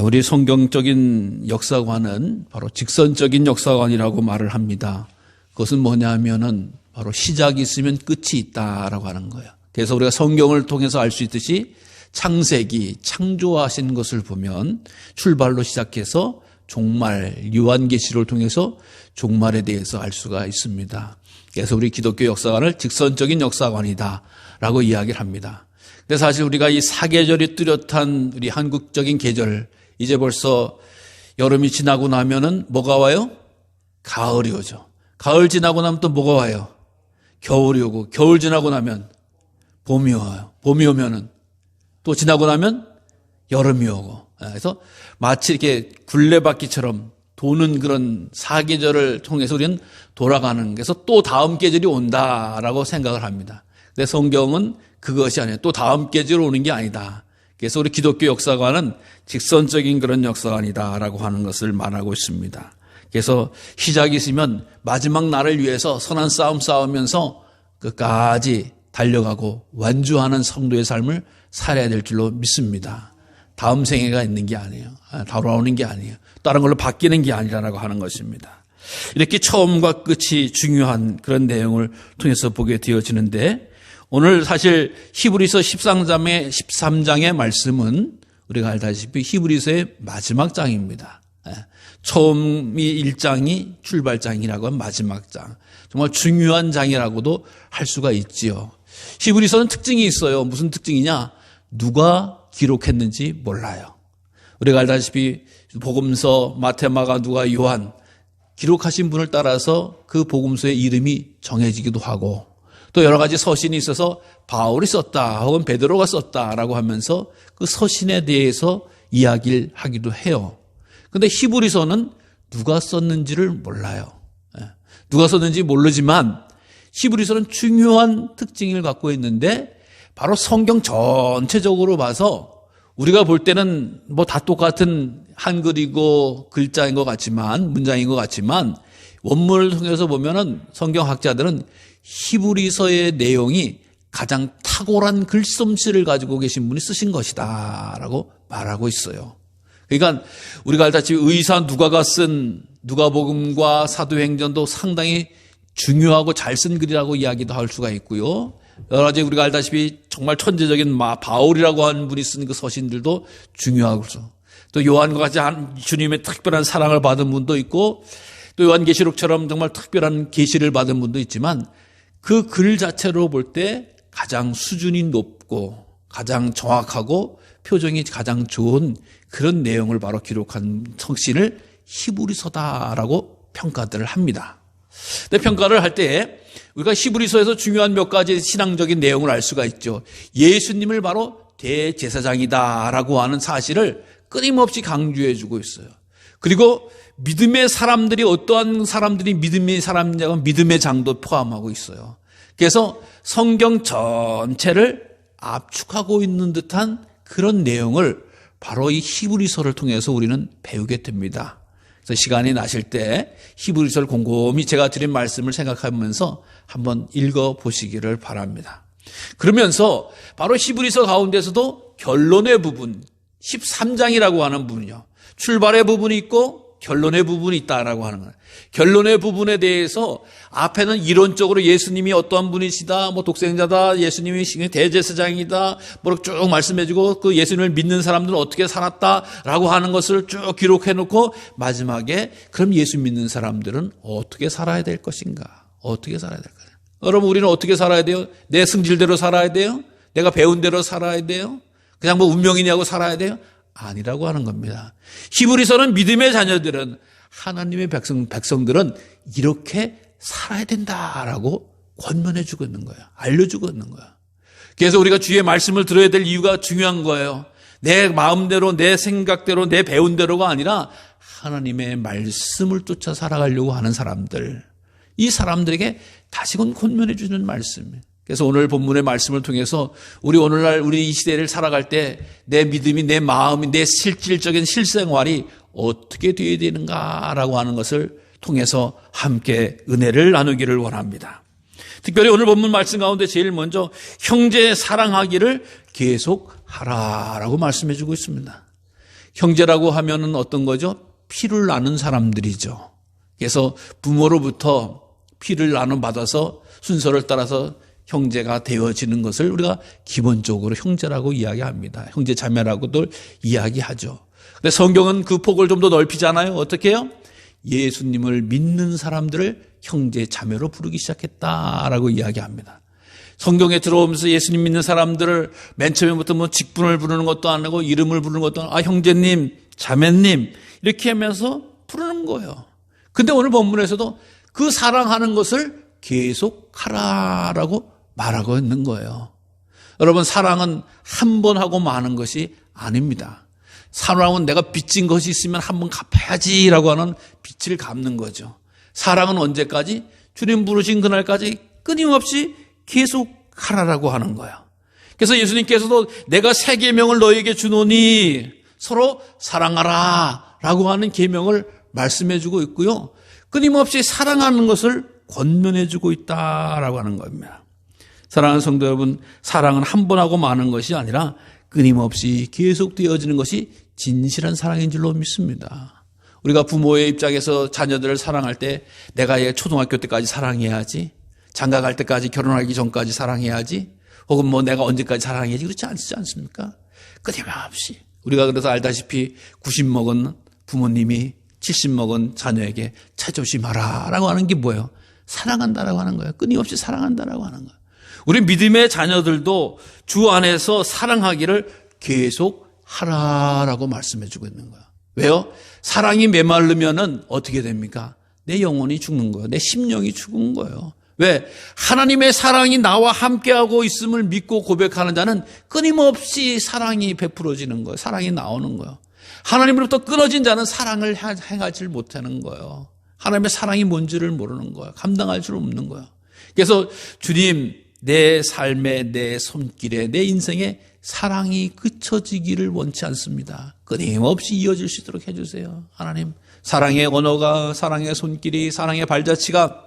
우리 성경적인 역사관은 바로 직선적인 역사관이라고 말을 합니다. 그것은 뭐냐면은 바로 시작이 있으면 끝이 있다라고 하는 거예요. 그래서 우리가 성경을 통해서 알 수 있듯이 창세기, 창조하신 것을 보면 출발로 시작해서 종말, 요한계시를 통해서 종말에 대해서 알 수가 있습니다. 그래서 우리 기독교 역사관을 직선적인 역사관이다라고 이야기를 합니다. 근데 사실 우리가 이 사계절이 뚜렷한 우리 한국적인 계절, 이제 벌써 여름이 지나고 나면은 뭐가 와요? 가을이 오죠. 가을 지나고 나면 또 뭐가 와요? 겨울이 오고, 겨울 지나고 나면 봄이 와요. 봄이 오면은 또 지나고 나면 여름이 오고. 그래서 마치 이렇게 굴레바퀴처럼 도는 그런 사계절을 통해서 우리는 돌아가는, 그래서 또 다음 계절이 온다라고 생각을 합니다. 근데 성경은 그것이 아니에요. 또 다음 계절이 오는 게 아니다. 그래서 우리 기독교 역사관은 직선적인 그런 역사관이다라고 하는 것을 말하고 있습니다. 그래서 시작이 있으면 마지막 날을 위해서 선한 싸움 싸우면서 끝까지 달려가고 완주하는 성도의 삶을 살아야 될 줄로 믿습니다. 다음 생애가 있는 게 아니에요. 돌아오는 게 아니에요. 다른 걸로 바뀌는 게 아니라고 하는 것입니다. 이렇게 처음과 끝이 중요한 그런 내용을 통해서 보게 되어지는데, 오늘 사실 히브리서 13장의 말씀은 우리가 알다시피 히브리서의 마지막 장입니다. 처음이 1장이 출발장이라고 하면 마지막 장. 정말 중요한 장이라고도 할 수가 있지요. 히브리서는 특징이 있어요. 무슨 특징이냐? 누가 기록했는지 몰라요. 우리가 알다시피 복음서, 마태, 마가, 누가, 요한 기록하신 분을 따라서 그 복음서의 이름이 정해지기도 하고, 또 여러 가지 서신이 있어서 바울이 썼다 혹은 베드로가 썼다라고 하면서 그 서신에 대해서 이야기를 하기도 해요. 그런데 히브리서는 누가 썼는지를 몰라요. 누가 썼는지 모르지만 히브리서는 중요한 특징을 갖고 있는데, 바로 성경 전체적으로 봐서 우리가 볼 때는 뭐 다 똑같은 한글이고 글자인 것 같지만, 문장인 것 같지만, 원문을 통해서 보면은 성경학자들은 히브리서의 내용이 가장 탁월한 글솜씨를 가지고 계신 분이 쓰신 것이다 라고 말하고 있어요. 그러니까 우리가 알다시피 의사 누가가 쓴 누가복음과 사도행전도 상당히 중요하고 잘 쓴 글이라고 이야기도 할 수가 있고요. 여러 가지 우리가 알다시피 정말 천재적인 바울이라고 하는 분이 쓴 그 서신들도 중요하고, 또 요한과 같이 주님의 특별한 사랑을 받은 분도 있고, 또 요한계시록처럼 정말 특별한 계시를 받은 분도 있지만, 그 글 자체로 볼 때 가장 수준이 높고 가장 정확하고 표정이 가장 좋은 그런 내용을 바로 기록한 성신을 히브리서다라고 평가들을 합니다. 근데 평가를 할 때 우리가 히브리서에서 중요한 몇 가지 신앙적인 내용을 알 수가 있죠. 예수님을 바로 대제사장이다라고 하는 사실을 끊임없이 강조해 주고 있어요. 그리고 믿음의 사람들이 어떠한 사람들이 믿음의 사람이냐고 믿음의 장도 포함하고 있어요. 그래서 성경 전체를 압축하고 있는 듯한 그런 내용을 바로 이 히브리서를 통해서 우리는 배우게 됩니다. 그래서 시간이 나실 때 히브리서를 곰곰이 제가 드린 말씀을 생각하면서 한번 읽어보시기를 바랍니다. 그러면서 바로 히브리서 가운데서도 결론의 부분, 13장이라고 하는 부분이요. 출발의 부분이 있고 결론의 부분이 있다라고 하는 거예요. 결론의 부분에 대해서 앞에는 이론적으로 예수님이 어떠한 분이시다, 뭐 독생자다, 예수님이 대제사장이다, 뭐 쭉 말씀해주고 그 예수님을 믿는 사람들은 어떻게 살았다라고 하는 것을 쭉 기록해놓고 마지막에 그럼 예수 믿는 사람들은 어떻게 살아야 될 것인가? 어떻게 살아야 될까요? 여러분, 우리는 어떻게 살아야 돼요? 내 승질대로 살아야 돼요? 내가 배운 대로 살아야 돼요? 그냥 뭐 운명이냐고 살아야 돼요? 아니라고 하는 겁니다. 히브리서는 믿음의 자녀들은, 하나님의 백성들은 이렇게 살아야 된다라고 권면해 주고 있는 거예요. 알려주고 있는 거예요. 그래서 우리가 주의 말씀을 들어야 될 이유가 중요한 거예요. 내 마음대로, 내 생각대로, 내 배운 대로가 아니라 하나님의 말씀을 쫓아 살아가려고 하는 사람들, 이 사람들에게 다시금 권면해 주는 말씀이에요. 그래서 오늘 본문의 말씀을 통해서 우리 오늘날 우리 이 시대를 살아갈 때 내 믿음이, 내 마음이, 내 실질적인 실생활이 어떻게 되어야 되는가라고 하는 것을 통해서 함께 은혜를 나누기를 원합니다. 특별히 오늘 본문 말씀 가운데 제일 먼저 형제 사랑하기를 계속하라라고 말씀해 주고 있습니다. 형제라고 하면은 어떤 거죠? 피를 나눈 사람들이죠. 그래서 부모로부터 피를 나눠받아서 순서를 따라서 형제가 되어지는 것을 우리가 기본적으로 형제라고 이야기합니다. 형제 자매라고도 이야기하죠. 근데 성경은 그 폭을 좀 더 넓히잖아요. 어떻게 해요? 예수님을 믿는 사람들을 형제 자매로 부르기 시작했다라고 이야기합니다. 성경에 들어오면서 예수님 믿는 사람들을 맨 처음부터 뭐 직분을 부르는 것도 아니고 이름을 부르는 것도 아니고 형제님, 자매님 이렇게 하면서 부르는 거예요. 근데 오늘 본문에서도 그 사랑하는 것을 계속하라라고 말하고 있는 거예요. 여러분, 사랑은 한 번 하고 마는 것이 아닙니다. 사랑은 내가 빚진 것이 있으면 한 번 갚아야지라고 하는 빚을 갚는 거죠. 사랑은 언제까지? 주님 부르신 그날까지 끊임없이 계속하라라고 하는 거예요. 그래서 예수님께서도 내가 새 계명을 너에게 주노니 서로 사랑하라 라고 하는 계명을 말씀해 주고 있고요. 끊임없이 사랑하는 것을 권면해 주고 있다라고 하는 겁니다. 사랑하는 성도 여러분, 사랑은 한 번 하고 마는 것이 아니라 끊임없이 계속되어지는 것이 진실한 사랑인 줄로 믿습니다. 우리가 부모의 입장에서 자녀들을 사랑할 때 내가 얘 초등학교 때까지 사랑해야지, 장가 갈 때까지, 결혼하기 전까지 사랑해야지, 혹은 뭐 내가 언제까지 사랑해야지, 그렇지 않습니까? 끊임없이. 우리가 그래서 알다시피 90 먹은 부모님이 70 먹은 자녀에게 차조심하라 라고 하는 게 뭐예요? 사랑한다라고 하는 거예요. 끊임없이 사랑한다라고 하는 거예요. 우리 믿음의 자녀들도 주 안에서 사랑하기를 계속 하라라고 말씀해 주고 있는 거예요. 왜요? 사랑이 메마르면은 어떻게 됩니까? 내 영혼이 죽는 거예요. 내 심령이 죽은 거예요. 왜? 하나님의 사랑이 나와 함께하고 있음을 믿고 고백하는 자는 끊임없이 사랑이 베풀어지는 거예요. 사랑이 나오는 거예요. 하나님으로부터 끊어진 자는 사랑을 행하지 못하는 거예요. 하나님의 사랑이 뭔지를 모르는 거예요. 감당할 줄 없는 거예요. 그래서 주님, 내 삶에, 내 손길에, 내 인생에 사랑이 그쳐지기를 원치 않습니다. 끊임없이 이어질 수 있도록 해주세요. 하나님, 사랑의 언어가, 사랑의 손길이, 사랑의 발자취가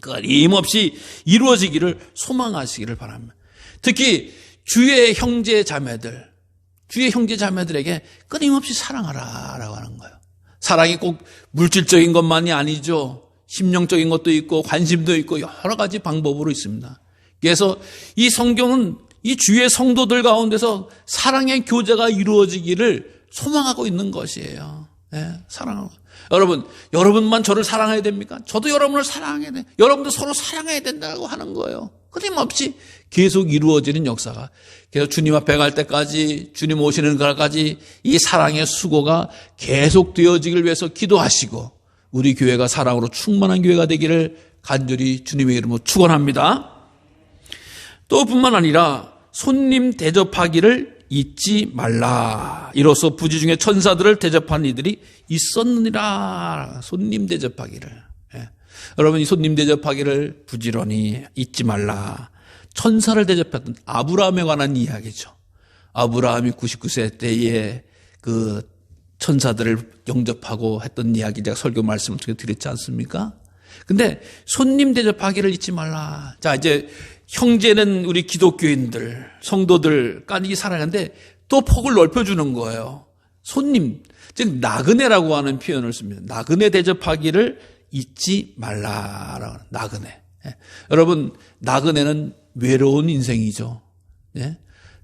끊임없이 이루어지기를 소망하시기를 바랍니다. 특히 주의 형제 자매들에게 끊임없이 사랑하라라고 하는 거예요. 사랑이 꼭 물질적인 것만이 아니죠. 심령적인 것도 있고 관심도 있고 여러 가지 방법으로 있습니다. 그래서 이 성경은 이 주의 성도들 가운데서 사랑의 교제가 이루어지기를 소망하고 있는 것이에요. 네, 사랑하고. 여러분만 저를 사랑해야 됩니까? 저도 여러분을 사랑해야 돼. 여러분도 서로 사랑해야 된다고 하는 거예요. 끊임없이 계속 이루어지는 역사가. 그래서 주님 앞에 갈 때까지, 주님 오시는 그날까지 이 사랑의 수고가 계속 되어지길 위해서 기도하시고 우리 교회가 사랑으로 충만한 교회가 되기를 간절히 주님의 이름으로 축원합니다. 또 뿐만 아니라 손님 대접하기를 잊지 말라. 이로써 부지 중에 천사들을 대접한 이들이 있었느니라. 손님 대접하기를. 여러분, 이 손님 대접하기를 부지런히 잊지 말라. 천사를 대접했던 아브라함에 관한 이야기죠. 아브라함이 99세 때에 그 천사들을 영접하고 했던 이야기 제가 설교 말씀을 드렸지 않습니까? 근데 손님 대접하기를 잊지 말라. 자, 이제 형제는 우리 기독교인들, 성도들 까지 사랑하는데 또 폭을 넓혀주는 거예요. 손님, 즉 나그네라고 하는 표현을 씁니다. 나그네 대접하기를 잊지 말라라고 하는 나그네. 여러분, 나그네는 외로운 인생이죠.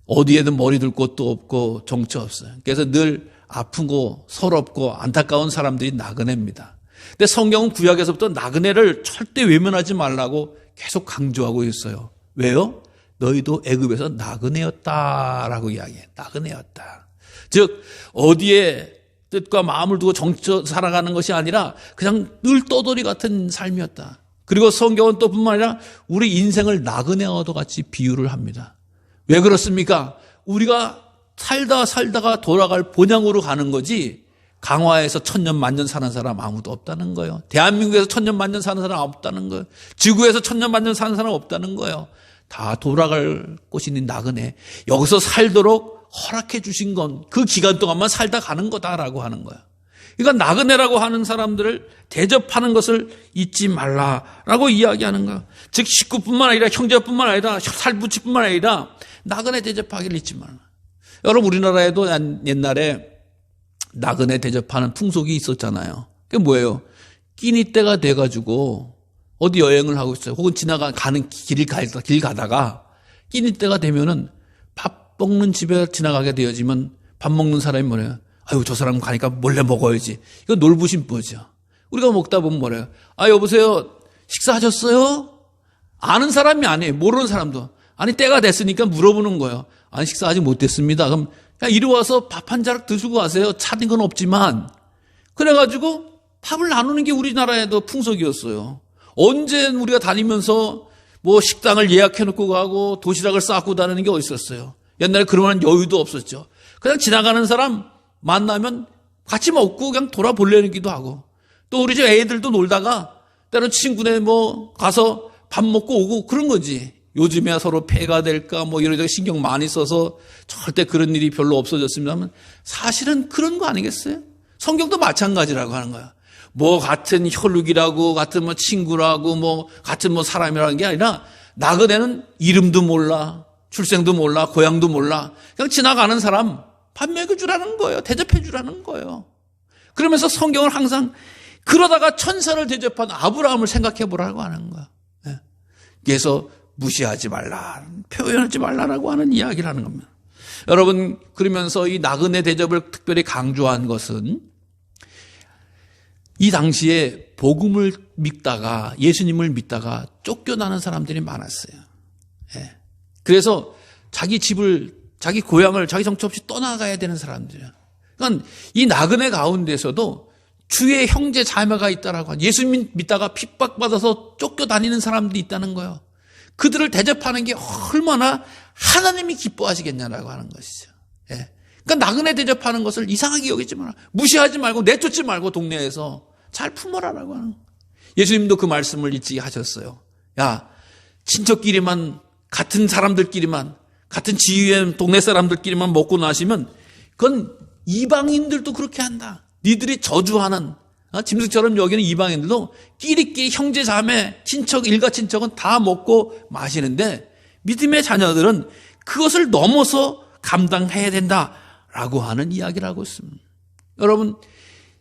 어디에든 머리 둘 곳도 없고 정처 없어요. 그래서 늘 아프고 서럽고 안타까운 사람들이 나그네입니다. 근데 성경은 구약에서부터 나그네를 절대 외면하지 말라고 계속 강조하고 있어요. 왜요? 너희도 애굽에서 나그네였다라고 이야기해. 나그네였다. 즉 어디에 뜻과 마음을 두고 정쳐 살아가는 것이 아니라 그냥 늘 떠돌이 같은 삶이었다. 그리고 성경은 또 뿐만 아니라 우리 인생을 나그네와도 같이 비유를 합니다. 왜 그렇습니까? 우리가 살다가 돌아갈 본향으로 가는 거지 강화에서 천년 만년 사는 사람 아무도 없다는 거예요. 대한민국에서 천년 만년 사는 사람 없다는 거예요. 지구에서 천년 만년 사는 사람 없다는 거예요. 다 돌아갈 곳이 있는 나그네. 여기서 살도록 허락해 주신 건 그 기간 동안만 살다 가는 거다라고 하는 거예요. 그러니까 나그네라고 하는 사람들을 대접하는 것을 잊지 말라라고 이야기하는 거예요. 즉 식구뿐만 아니라 형제뿐만 아니라 살부치뿐만 아니라 나그네 대접하기를 잊지 말라. 여러분, 우리나라에도 옛날에 나그네 대접하는 풍속이 있었잖아요. 그게 뭐예요? 끼니 때가 돼가지고 어디 여행을 하고 있어요. 혹은 가는 길 가다가 끼니 때가 되면은 밥 먹는 집에 지나가게 되어지면 밥 먹는 사람이 뭐래요? 아유, 저 사람 가니까 몰래 먹어야지. 이거 놀부심보죠. 우리가 먹다 보면 뭐래요? 아, 여보세요? 식사하셨어요? 아는 사람이 아니에요. 모르는 사람도. 아니, 때가 됐으니까 물어보는 거예요. 아니, 식사 아직 못 됐습니다. 그럼 그냥 이리 와서 밥 한 자락 드시고 가세요. 차린 건 없지만. 그래가지고 밥을 나누는 게 우리나라에도 풍속이었어요. 언제 우리가 다니면서 뭐 식당을 예약해놓고 가고 도시락을 싸고 다니는 게 어디 있었어요. 옛날에 그런 여유도 없었죠. 그냥 지나가는 사람 만나면 같이 먹고 그냥 돌아보려기도 하고, 또 우리 집 애들도 놀다가 때로 친구네 뭐 가서 밥 먹고 오고 그런 거지. 요즘에 서로 폐가 될까 뭐 이런 신경 많이 써서 절대 그런 일이 별로 없어졌습니다만 사실은 그런 거 아니겠어요? 성경도 마찬가지라고 하는 거야. 뭐 같은 혈육이라고, 같은 뭐 친구라고, 뭐 같은 뭐 사람이라는 게 아니라 나그네는 이름도 몰라, 출생도 몰라, 고향도 몰라. 그냥 지나가는 사람 밥 먹여주라는 거예요. 대접해주라는 거예요. 그러면서 성경을 항상 그러다가 천사를 대접한 아브라함을 생각해 보라고 하는 거야. 그래서 무시하지 말라, 표현하지 말라라고 하는 이야기를 하는 겁니다. 여러분, 그러면서 이 나그네 대접을 특별히 강조한 것은 이 당시에 복음을 믿다가, 예수님을 믿다가 쫓겨나는 사람들이 많았어요. 그래서 자기 집을, 자기 고향을, 자기 정처 없이 떠나가야 되는 사람들이에요. 그러니까 이 나그네 가운데서도 주의 형제 자매가 있다라고 하는, 예수님 믿다가 핍박받아서 쫓겨다니는 사람들이 있다는 거예요. 그들을 대접하는 게 얼마나 하나님이 기뻐하시겠냐라고 하는 것이죠. 그러니까 나그네 대접하는 것을 이상하게 여기지 마라. 무시하지 말고 내쫓지 말고 동네에서 잘 품어라라고 하는 거예요. 예수님도 그 말씀을 일찍 하셨어요. 야, 친척끼리만, 같은 사람들끼리만, 같은 지위의 동네 사람들끼리만 먹고 나시면 그건 이방인들도 그렇게 한다. 니들이 저주하는, 짐승처럼 여기는 이방인들도 끼리끼리 형제 자매 친척 일가 친척은 다 먹고 마시는데 믿음의 자녀들은 그것을 넘어서 감당해야 된다라고 하는 이야기를 하고 있습니다. 여러분,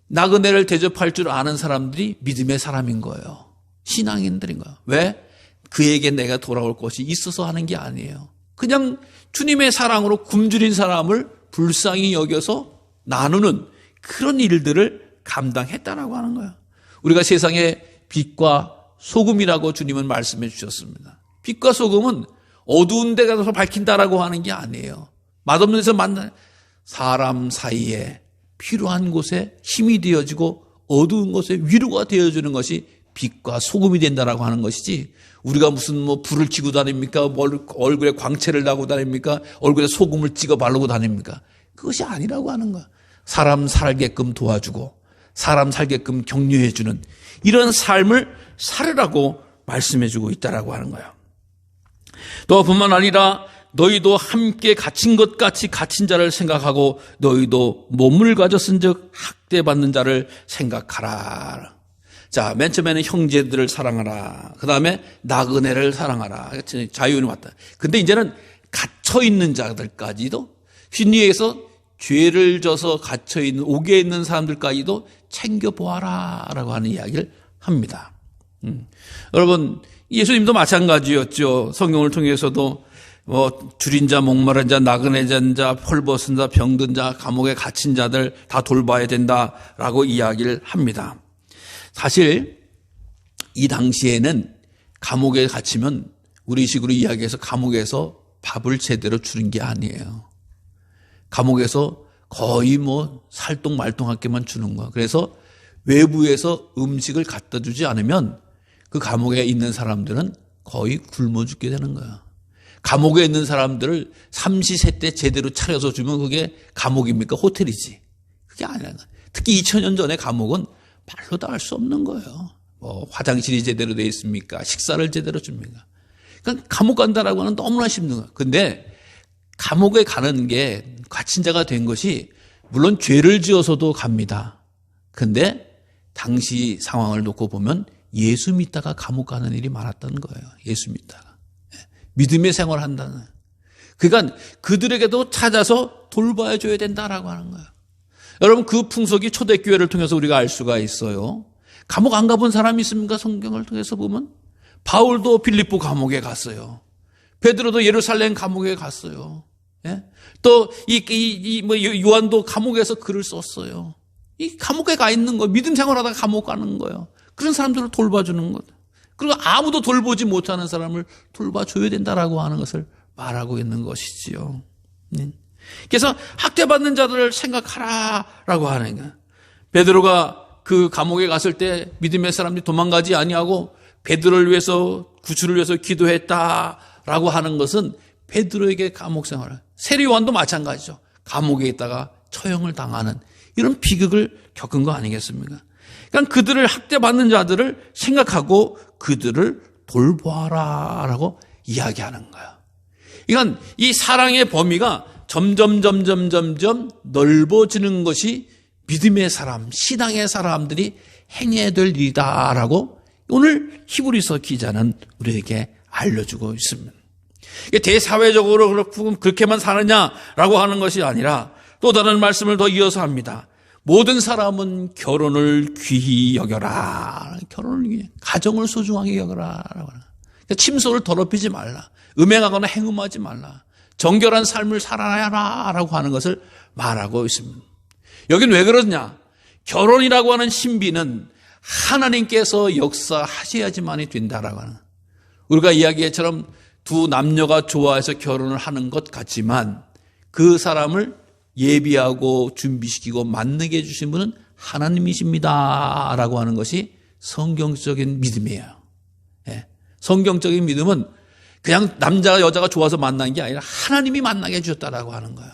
나그네를 대접할 줄 아는 사람들이 믿음의 사람인 거예요. 신앙인들인 거예요. 왜? 그에게 내가 돌아올 것이 있어서 하는 게 아니에요. 그냥 주님의 사랑으로 굶주린 사람을 불쌍히 여겨서 나누는 그런 일들을 감당했다라고 하는 거예요. 우리가 세상의 빛과 소금이라고 주님은 말씀해 주셨습니다. 빛과 소금은 어두운 데 가서 밝힌다라고 하는 게 아니에요. 맛없는 데서 만나 사람 사이에 필요한 곳에 힘이 되어지고 어두운 곳에 위로가 되어주는 것이 빛과 소금이 된다라고 하는 것이지, 우리가 무슨 뭐 불을 켜고 다닙니까? 얼굴에 광채를 나고 다닙니까? 얼굴에 소금을 찍어 바르고 다닙니까? 그것이 아니라고 하는 거야. 사람 살게끔 도와주고 사람 살게끔 격려해주는 이런 삶을 살으라고 말씀해주고 있다라고 하는 거예요. 또 뿐만 아니라 너희도 함께 갇힌 것 같이 갇힌 자를 생각하고 너희도 몸을 가졌은즉 학대받는 자를 생각하라. 자, 맨 처음에는 형제들을 사랑하라. 그 다음에 나그네를 사랑하라. 자유는 왔다. 근데 이제는 갇혀있는 자들까지도, 심리에서 죄를 져서 갇혀있는, 옥에 있는 사람들까지도 챙겨보아라 라고 하는 이야기를 합니다. 여러분, 예수님도 마찬가지였죠. 성경을 통해서도 줄인 자, 목마른 자, 나그네 자, 헐벗은 자, 병든 자, 감옥에 갇힌 자들 다 돌봐야 된다라고 이야기를 합니다. 사실 이 당시에는 감옥에 갇히면 우리식으로 이야기해서 감옥에서 밥을 제대로 주는 게 아니에요. 감옥에서 거의 살똥말똥하게만 주는 거야. 그래서 외부에서 음식을 갖다 주지 않으면 그 감옥에 있는 사람들은 거의 굶어 죽게 되는 거야. 감옥에 있는 사람들을 삼시세때 제대로 차려서 주면 그게 감옥입니까? 호텔이지. 그게 아니라. 특히 2000년 전에 감옥은 말로도 할 수 없는 거예요. 화장실이 제대로 되어 있습니까? 식사를 제대로 줍니까? 그러니까 감옥 간다라고 하는 너무나 힘든 거예요. 근데 감옥에 가는 게, 갇힌 자가 된 것이 물론 죄를 지어서도 갑니다. 근데 당시 상황을 놓고 보면 예수 믿다가 감옥 가는 일이 많았던 거예요. 예수 믿다가. 믿음의 생활을 한다는. 그러니까 그들에게도 찾아서 돌봐줘야 된다라고 하는 거예요. 여러분, 그 풍속이 초대교회를 통해서 우리가 알 수가 있어요. 감옥 안 가본 사람이 있습니까? 성경을 통해서 보면. 바울도 빌립보 감옥에 갔어요. 베드로도 예루살렘 감옥에 갔어요. 예? 또 요한도 감옥에서 글을 썼어요. 이 감옥에 가 있는 거, 믿음 생활하다가 감옥 가는 거예요. 그런 사람들을 돌봐주는 것. 그리고 아무도 돌보지 못하는 사람을 돌봐줘야 된다라고 하는 것을 말하고 있는 것이지요. 그래서 학대받는 자들을 생각하라라고 하는 거예요. 베드로가 그 감옥에 갔을 때 믿음의 사람들이 도망가지 아니하고 베드로를 위해서, 구주를 위해서 기도했다라고 하는 것은 베드로에게 감옥 생활을, 세리 요한도 마찬가지죠. 감옥에 있다가 처형을 당하는 이런 비극을 겪은 거 아니겠습니까? 그러니까 그들을 학대받는 자들을 생각하고 그들을 돌보아라라고 이야기하는 거예요. 그러니까 이 사랑의 범위가 점점 넓어지는 것이 믿음의 사람, 신앙의 사람들이 행해야 될 일이다라고 오늘 히브리서 기자는 우리에게 알려주고 있습니다. 대사회적으로 그렇게만 사느냐라고 하는 것이 아니라 또 다른 말씀을 더 이어서 합니다. 모든 사람은 결혼을 귀히 여겨라. 결혼을 귀히, 가정을 소중하게 여겨라라고 하는. 침소를 더럽히지 말라. 음행하거나 행음하지 말라. 정결한 삶을 살아야라라고 하는 것을 말하고 있습니다. 여긴 왜 그러냐? 결혼이라고 하는 신비는 하나님께서 역사하셔야지만이 된다라고 하는. 우리가 이야기처럼 두 남녀가 좋아해서 결혼을 하는 것 같지만 그 사람을 예비하고 준비시키고 만나게 해주신 분은 하나님이십니다라고 하는 것이 성경적인 믿음이에요. 예. 성경적인 믿음은 그냥 남자가 여자가 좋아서 만난 게 아니라 하나님이 만나게 해주셨다라고 하는 거예요.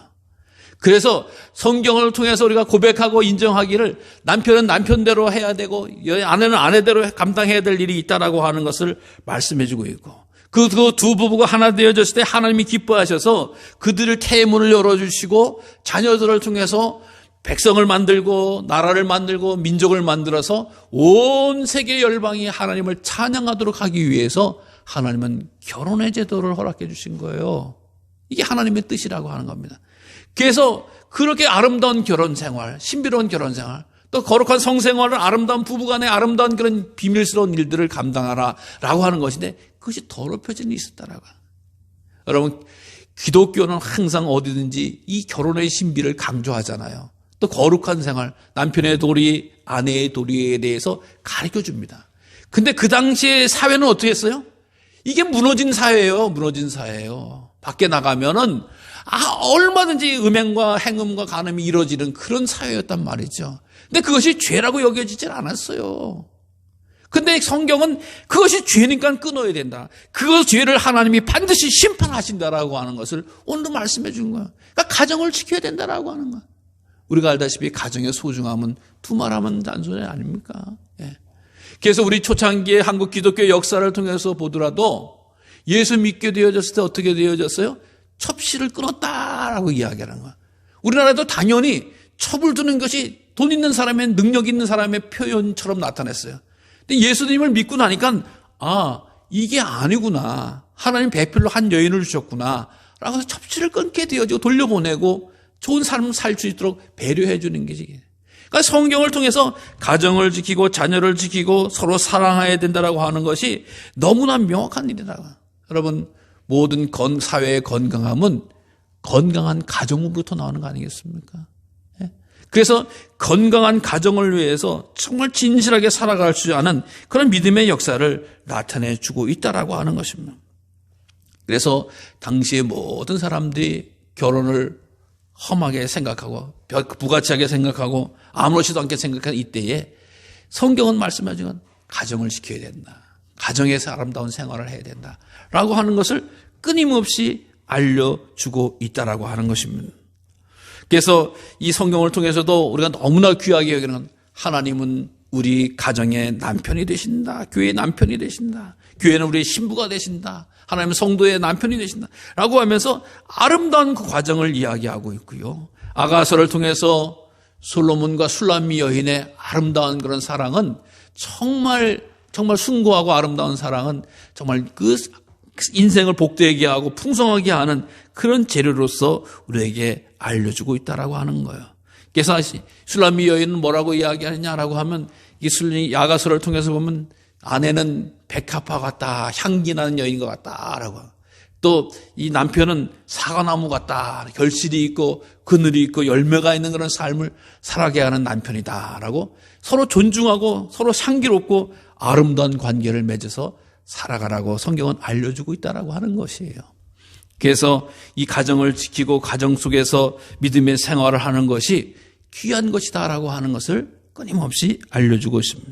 그래서 성경을 통해서 우리가 고백하고 인정하기를 남편은 남편대로 해야 되고 아내는 아내대로 감당해야 될 일이 있다라고 하는 것을 말씀해주고 있고, 그 두 부부가 하나 되어졌을 때 하나님이 기뻐하셔서 그들을 태문을 열어주시고 자녀들을 통해서 백성을 만들고 나라를 만들고 민족을 만들어서 온 세계 열방이 하나님을 찬양하도록 하기 위해서 하나님은 결혼의 제도를 허락해 주신 거예요. 이게 하나님의 뜻이라고 하는 겁니다. 그래서 그렇게 아름다운 결혼 생활, 신비로운 결혼 생활, 또 거룩한 성생활을 아름다운 부부간의 아름다운 그런 비밀스러운 일들을 감당하라라고 하는 것인데 그것이 더럽혀진 일이 있었다라고. 여러분, 기독교는 항상 어디든지 이 결혼의 신비를 강조하잖아요. 또 거룩한 생활, 남편의 도리, 아내의 도리에 대해서 가르쳐줍니다. 근데 그 당시에 사회는 어떻게 했어요? 이게 무너진 사회예요. 무너진 사회예요. 밖에 나가면은 얼마든지 음행과 행음과 간음이 이루어지는 그런 사회였단 말이죠. 근데 그것이 죄라고 여겨지질 않았어요. 근데 성경은 그것이 죄니까 끊어야 된다. 그 죄를 하나님이 반드시 심판하신다라고 하는 것을 오늘도 말씀해 준 거예요. 그러니까 가정을 지켜야 된다라고 하는 거예요. 우리가 알다시피 가정의 소중함은 두말하면 잔소리 아닙니까? 예. 그래서 우리 초창기의 한국 기독교 역사를 통해서 보더라도 예수 믿게 되어졌을 때 어떻게 되어졌어요? 첩시를 끊었다라고 이야기하는 거예요. 우리나라도 당연히 첩을 두는 것이 돈 있는 사람의 능력 있는 사람의 표현처럼 나타났어요. 근데 예수님을 믿고 나니까 이게 아니구나. 하나님 배필로 한 여인을 주셨구나. 라고 해서 첩시를 끊게 되어지고 돌려보내고 좋은 삶을 살 수 있도록 배려해 주는 것이지. 그러니까 성경을 통해서 가정을 지키고 자녀를 지키고 서로 사랑해야 된다라고 하는 것이 너무나 명확한 일이라고. 여러분, 모든 사회의 건강함은 건강한 가정으로부터 나오는 거 아니겠습니까? 그래서 건강한 가정을 위해서 정말 진실하게 살아갈 수 있는 그런 믿음의 역사를 나타내주고 있다라고 하는 것입니다. 그래서 당시의 모든 사람들이 결혼을 험하게 생각하고 부가치하게 생각하고 아무렇지도 않게 생각하는 이때에 성경은 말씀하지만 가정을 지켜야 된다. 가정에서 아름다운 생활을 해야 된다라고 하는 것을 끊임없이 알려주고 있다라고 하는 것입니다. 그래서 이 성경을 통해서도 우리가 너무나 귀하게 여기는 하나님은 우리 가정의 남편이 되신다. 교회의 남편이 되신다. 교회는 우리의 신부가 되신다. 하나님은 성도의 남편이 되신다. 라고 하면서 아름다운 그 과정을 이야기하고 있고요. 아가서를 통해서 솔로몬과 술람미 여인의 아름다운 그런 사랑은 정말 숭고하고 아름다운 사랑은 정말 그 인생을 복되게 하고 풍성하게 하는 그런 재료로서 우리에게 알려주고 있다라고 하는 거예요. 그래서 슐라미 여인은 뭐라고 이야기하느냐라고 하면 이 야가서를 통해서 보면 아내는 백합화 같다, 향기 나는 여인 것 같다라고. 또 이 남편은 사과나무 같다, 결실이 있고 그늘이 있고 열매가 있는 그런 삶을 살아가게 하는 남편이다라고 서로 존중하고 서로 향기롭고 아름다운 관계를 맺어서 살아가라고 성경은 알려주고 있다라고 하는 것이에요. 그래서 이 가정을 지키고 가정 속에서 믿음의 생활을 하는 것이 귀한 것이다라고 하는 것을 끊임없이 알려주고 있습니다.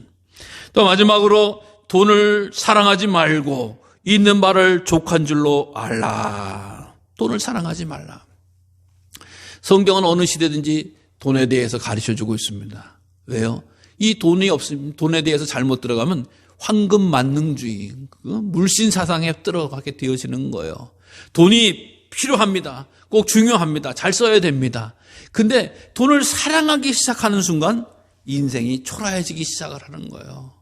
또 마지막으로 돈을 사랑하지 말고 있는 바를 족한 줄로 알라. 돈을 사랑하지 말라. 성경은 어느 시대든지 돈에 대해서 가르쳐주고 있습니다. 왜요? 이 돈이 없으면, 돈에 대해서 잘못 들어가면 황금 만능주의, 물신 사상에 들어가게 되어지는 거예요. 돈이 필요합니다. 꼭 중요합니다. 잘 써야 됩니다. 근데 돈을 사랑하기 시작하는 순간 인생이 초라해지기 시작을 하는 거예요.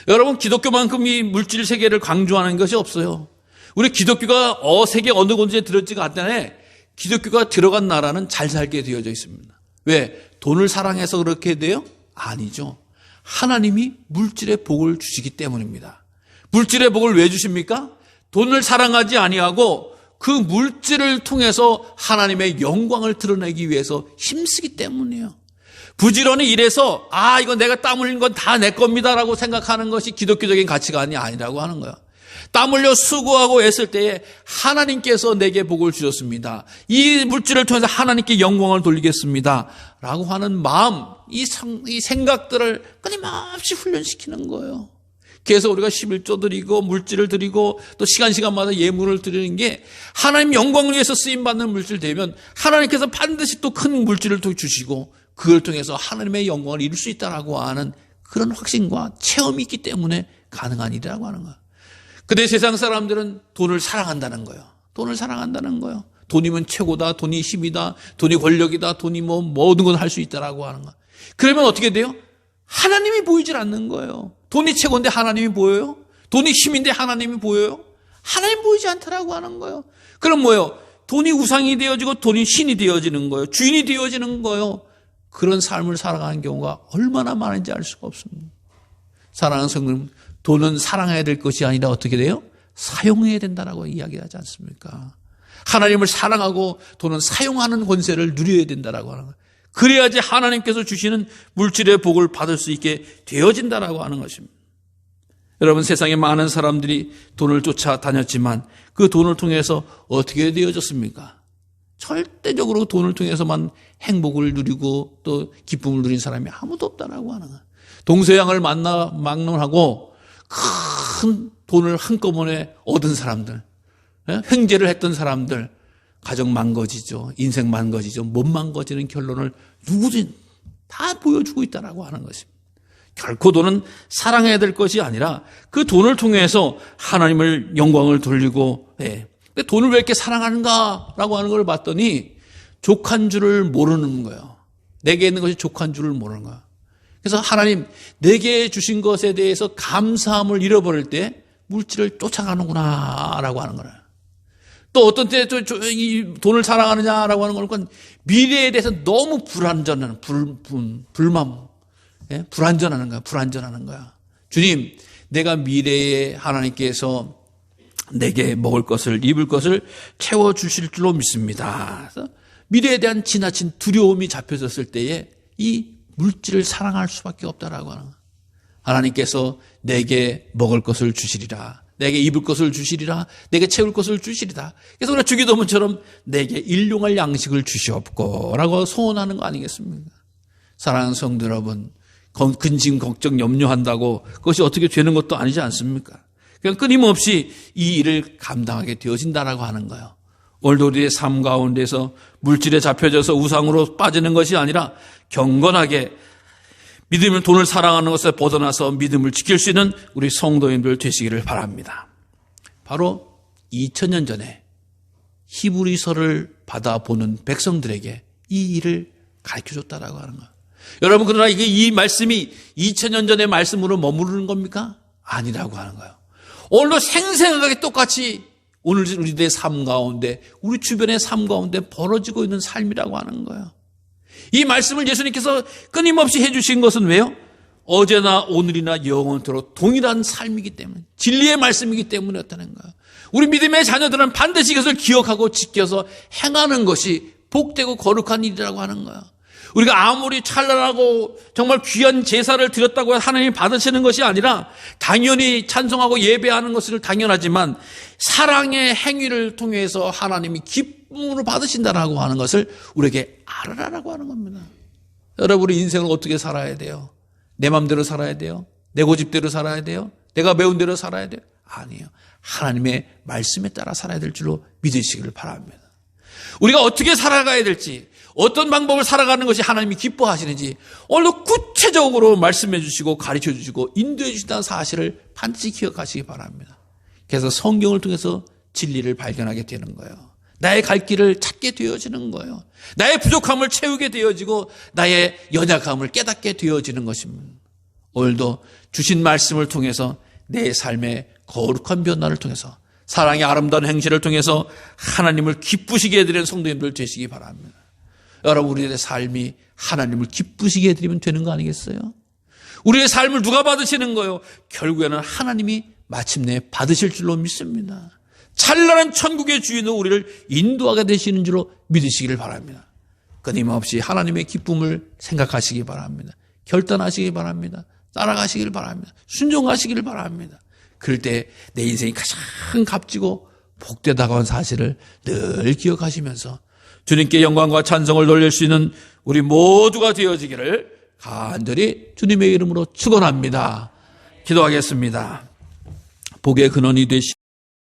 여러분, 기독교만큼 이 물질 세계를 강조하는 것이 없어요. 우리 기독교가 세계 어느 곳에 들었지가 않다네. 기독교가 들어간 나라는 잘 살게 되어져 있습니다. 왜? 돈을 사랑해서 그렇게 돼요? 아니죠. 하나님이 물질의 복을 주시기 때문입니다. 물질의 복을 왜 주십니까? 돈을 사랑하지 아니하고 그 물질을 통해서 하나님의 영광을 드러내기 위해서 힘쓰기 때문이에요. 부지런히 일해서 이거 내가 땀 흘린 건 다 내 겁니다라고 생각하는 것이 기독교적인 가치관이 아니라고 하는 거예요. 땀 흘려 수고하고 애쓸 때에 하나님께서 내게 복을 주셨습니다. 이 물질을 통해서 하나님께 영광을 돌리겠습니다 라고 하는 마음, 이 생각들을 끊임없이 훈련시키는 거예요. 그래서 우리가 11조 드리고 물질을 드리고 또 시간마다 예물을 드리는 게 하나님 영광을 위해서 쓰임받는 물질 되면 하나님께서 반드시 또 큰 물질을 또 주시고 그걸 통해서 하나님의 영광을 이룰 수 있다라고 하는 그런 확신과 체험이 있기 때문에 가능한 일이라고 하는 거예요. 근데 세상 사람들은 돈을 사랑한다는 거예요. 돈을 사랑한다는 거예요. 돈이면 최고다, 돈이 힘이다, 돈이 권력이다, 돈이 모든 걸 할 수 있다라고 하는 거예요. 그러면 어떻게 돼요? 하나님이 보이질 않는 거예요. 돈이 최고인데 하나님이 보여요? 돈이 힘인데 하나님이 보여요? 하나님 보이지 않더라고 하는 거예요. 그럼 뭐예요? 돈이 우상이 되어지고 돈이 신이 되어지는 거예요. 주인이 되어지는 거예요. 그런 삶을 살아가는 경우가 얼마나 많은지 알 수가 없습니다. 사랑하는 성도님, 돈은 사랑해야 될 것이 아니라 어떻게 돼요? 사용해야 된다라고 이야기하지 않습니까? 하나님을 사랑하고 돈은 사용하는 권세를 누려야 된다라고 하는 거예요. 그래야지 하나님께서 주시는 물질의 복을 받을 수 있게 되어진다라고 하는 것입니다. 여러분, 세상에 많은 사람들이 돈을 쫓아다녔지만 그 돈을 통해서 어떻게 되어졌습니까? 절대적으로 돈을 통해서만 행복을 누리고 또 기쁨을 누린 사람이 아무도 없다라고 하는 거예요. 동서양을 막론하고 큰 돈을 한꺼번에 얻은 사람들, 횡재를 했던 사람들, 가정 망가지죠. 인생 망가지죠. 못 망가지는 결론을 누구든 다 보여주고 있다라고 하는 것입니다. 결코 돈은 사랑해야 될 것이 아니라 그 돈을 통해서 하나님을 영광을 돌리고, 근데 돈을 왜 이렇게 사랑하는가라고 하는 걸 봤더니 족한 줄을 모르는 거예요. 내게 있는 것이 족한 줄을 모르는 거예요. 그래서 하나님, 내게 주신 것에 대해서 감사함을 잃어버릴 때 물질을 쫓아가는구나 라고 하는 거예요. 또 어떤 때 이 돈을 사랑하느냐라고 하는 건 미래에 대해서 너무 불안전한 불만, 불안전하는 거야. 불안전하는 거야. 주님, 내가 미래에 하나님께서 내게 먹을 것을, 입을 것을 채워주실 줄로 믿습니다. 그래서 미래에 대한 지나친 두려움이 잡혀졌을 때에 이 물질을 사랑할 수밖에 없다라고 하는 거야. 하나님께서 내게 먹을 것을 주시리라. 내게 입을 것을 주시리라. 내게 채울 것을 주시리라. 그래서 우리가 주기도문처럼 내게 일용할 양식을 주시옵고 라고 소원하는 거 아니겠습니까? 사랑하는 성도 여러분, 근심, 걱정, 염려한다고 그것이 어떻게 되는 것도 아니지 않습니까? 그냥 끊임없이 이 일을 감당하게 되어진다라고 하는 거예요. 오늘도 우리의 삶 가운데서 물질에 잡혀져서 우상으로 빠지는 것이 아니라 경건하게 믿음을, 돈을 사랑하는 것에 벗어나서 믿음을 지킬 수 있는 우리 성도님들 되시기를 바랍니다. 바로 2000년 전에 히브리서를 받아보는 백성들에게 이 일을 가르쳐줬다라고 하는 거예요. 여러분, 그러나 이 말씀이 2000년 전의 말씀으로 머무르는 겁니까? 아니라고 하는 거예요. 오늘도 생생하게 똑같이 오늘 우리들의 삶 가운데, 우리 주변의 삶 가운데 벌어지고 있는 삶이라고 하는 거예요. 이 말씀을 예수님께서 끊임없이 해주신 것은 왜요? 어제나 오늘이나 영원토록 동일한 삶이기 때문에, 진리의 말씀이기 때문이었다는 거예요. 우리 믿음의 자녀들은 반드시 이것을 기억하고 지켜서 행하는 것이 복되고 거룩한 일이라고 하는 거예요. 우리가 아무리 찬란하고 정말 귀한 제사를 드렸다고 하나님이 받으시는 것이 아니라 당연히 찬송하고 예배하는 것은 당연하지만 사랑의 행위를 통해서 하나님이 기쁨으로 받으신다라고 하는 것을 우리에게 알아라라고 하는 겁니다. 여러분, 우리 인생을 어떻게 살아야 돼요? 내 마음대로 살아야 돼요? 내 고집대로 살아야 돼요? 내가 배운 대로 살아야 돼요? 아니에요. 하나님의 말씀에 따라 살아야 될 줄로 믿으시기를 바랍니다. 우리가 어떻게 살아가야 될지, 어떤 방법을 살아가는 것이 하나님이 기뻐하시는지 오늘도 구체적으로 말씀해 주시고 가르쳐 주시고 인도해 주신다는 사실을 반드시 기억하시기 바랍니다. 그래서 성경을 통해서 진리를 발견하게 되는 거예요. 나의 갈 길을 찾게 되어지는 거예요. 나의 부족함을 채우게 되어지고 나의 연약함을 깨닫게 되어지는 것입니다. 오늘도 주신 말씀을 통해서 내 삶의 거룩한 변화를 통해서 사랑의 아름다운 행실을 통해서 하나님을 기쁘시게 해드리는 성도님들 되시기 바랍니다. 여러분, 우리의 삶이 하나님을 기쁘시게 해드리면 되는 거 아니겠어요? 우리의 삶을 누가 받으시는 거예요? 결국에는 하나님이 마침내 받으실 줄로 믿습니다. 찬란한 천국의 주인으로 우리를 인도하게 되시는 줄로 믿으시기를 바랍니다. 끊임없이 하나님의 기쁨을 생각하시기 바랍니다. 결단하시기 바랍니다. 따라가시길 바랍니다. 순종하시기를 바랍니다. 그럴 때 내 인생이 가장 값지고 복되다고 한 사실을 늘 기억하시면서 주님께 영광과 찬송을 돌릴 수 있는 우리 모두가 되어지기를 간절히 주님의 이름으로 축원합니다. 기도하겠습니다. 복의 근원이 되시